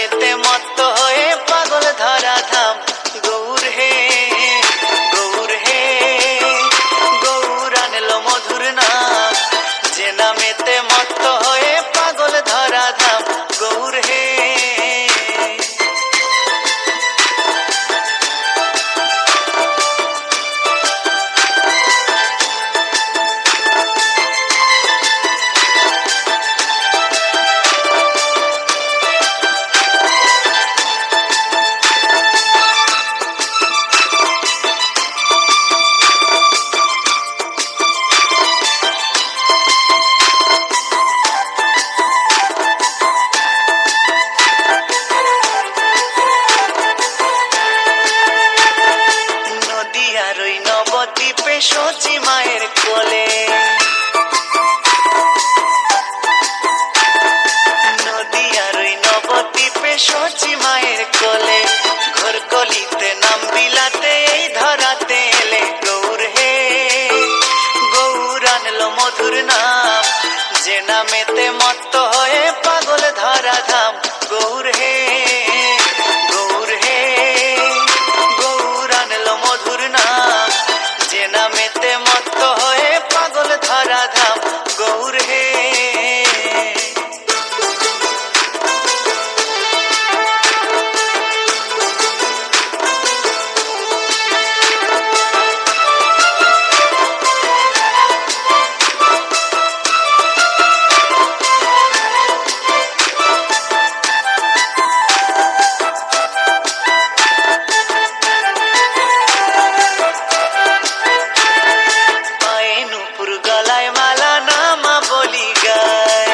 নামেতে মত্ত হয়ে পাগল ধরা ধাম। গৌর হে গৌর হে গৌর আনলো মধুর নাম, যে নামেতে মত্ত হয়ে পাগল ধরা ধাম। গৌর হে নবদ্বীপে সচি মায়ের কোলে, নদিয়ার ওই নবদ্বীপে সচি মায়ের কোলে, ঘোর কলিতে নাম বিলাতে এই ধরাতে এলে। গৌর হে গৌর আনলো মধুর নাম, যে নামেতে মত্ত হয়ে পাগল ধরা ধাম। গৌর হে গৌর হে গৌর আনলো মধুর নাম, যে নামেতে মত্ত হয়ে পাগল ধরা ধাম। গৌর হে গলায় মালা নামা বলি গায়,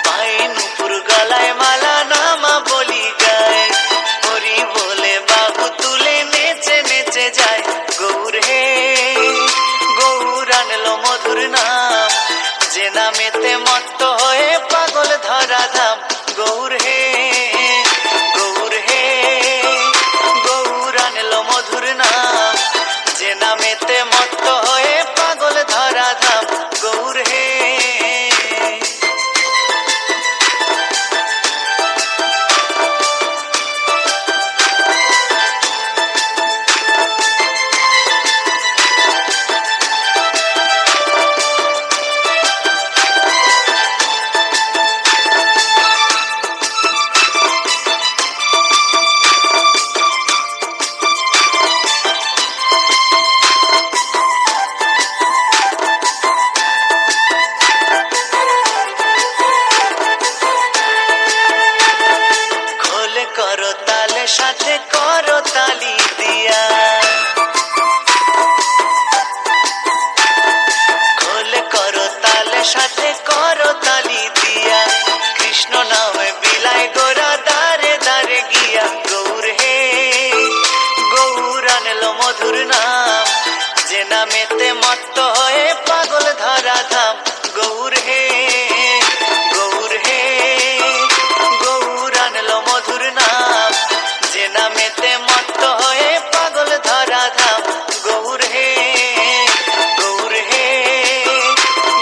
পায়ে নুপুর গলায় মালা নামা বলি গায়, হরি বলে বাহু তুলে নেচে নেচে যায়। গৌর হে গৌর আনলো মধুর নাম, যে নামেতে মত্ত হয়ে পাগল ধরা ধাম। গৌর হে গৌর হে গৌর আনলো মধুর নাম, যে নামেতে মত্ত হয়ে পাগল ধরা ধাম। গৌর হে করো তালে সাথে করো তালি দিয়া, খোলে করো তালে সাথে করো তালি দিয়া, কৃষ্ণ নামে বিলায় গোরা দারে দারে গিয়া। গৌর হে গৌর আনলো মধুর নাম, যে নামেতে মত্ত হয়ে পাগল ধরা ধাম। গৌর হে গৌর হে গৌর আনলো মধুর নাম, যে নামেতে মত্ত হয়ে পাগল ধরা ধাম। গৌর হে গৌর হে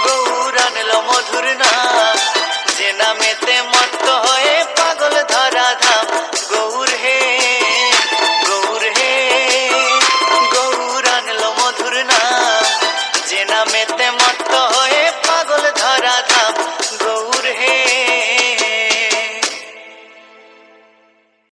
গৌর আনলো মধুর নাম, যে নামেতে মত্ত হয়ে পাগল ধরা ধাম। গৌর হে গৌর হে গৌর আনলো মধুর নাম, যে নামেতে মত্ত